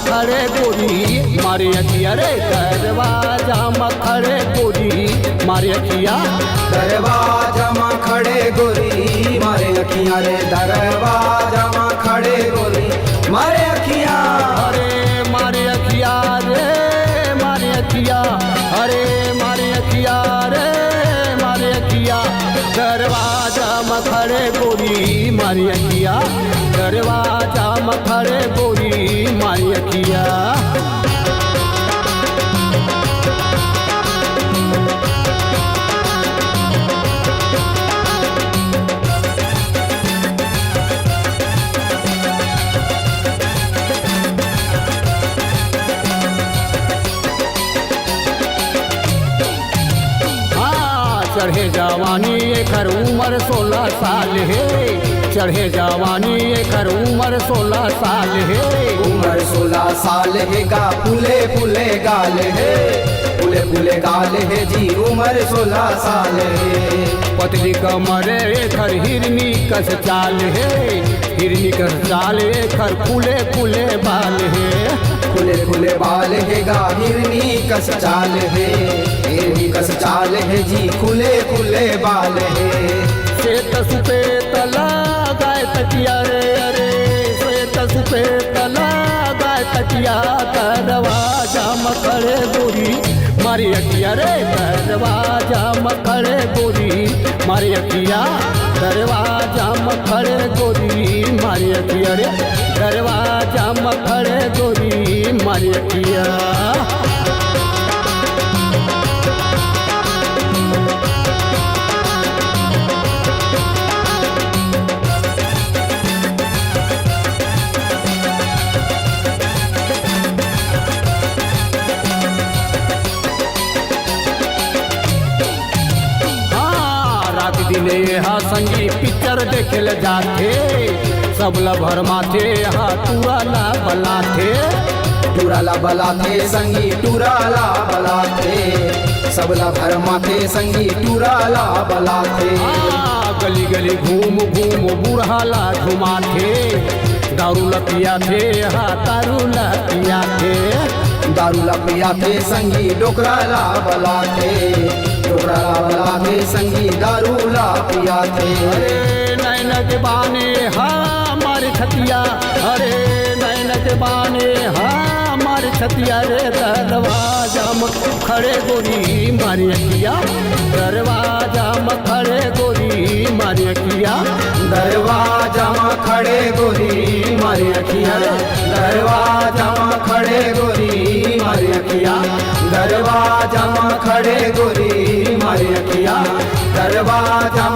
खड़े गोरी मारे अखिया रे दरवाजा में खड़े गोरी मारे अखिया। दरवाजा में खड़े गोरी मारे अखियां रे दरवाजा में खड़े गोरी मारे अखियां। अरे मारे अखिया रे मारे अखिया, अरे मारे अखिया रे मारे अखिया। दरवाजा में खड़े गोरी मारी अखिया, दरवाजा में खड़े गोरी मारी अखिया। चढ़े जवानी एकर उम्र 16 साल है, चढ़े जवानी एकर उम्र 16 साल है। उम्र 16 साल है गा फूले फूले गाल है, फूले फूले गाल है जी उम्र 16 साल है। पतली कमर एकर हिरनी कस चाल है, हिरनी कस चाल एकर फूले फूले बाल है। फूले फूले बाल है गा हिरनी कस चाल है, हिरनी कस चाल है जी खुले खुले बाल है। श्वेत सुपेत लगाए तकिया रे, अरे श्वेत सुपेत लगाए तकिया। दरवाजा में खड़े गोरी मारी अखिया रे दरवाजा में खड़े गोरी मारी अखिया। दरवाजा में खड़े गोरी मारी अखिया रे दरवाजा में खड़े गोरी मारी अखिया। दिने यहाँ संगी पिक्चर देखे जाते, सब लभर माथे यहाँ टूराला बलाथे। टूराला बलाथे संगी टूराला बलाथे, सब लभर माथे संगी टूराला बलाथे। गली गली घूम घूम बुढ़ाला घुमाथे, दारू लपिया थे यहाँ दारू लपिया थे। दारू लपिया थे संगी डोकराला बलाथे, डोकराला बलाथे संगी दारू लपिया थे। अरे नैन के बाने हमारे छतिया, अरे नैन के बाने हमारे छतिया रे। दरवाजा में खड़े गोरी मारी अखिया, दरवाजा में खड़े गोरी मारी अखिया। दरवाजा में खड़े गोरी मारी अखिया, दरवाजा में खड़े गोरी मारी अखिया। दरवाजा में खड़े गोरी मारी अखिया, दरवाजा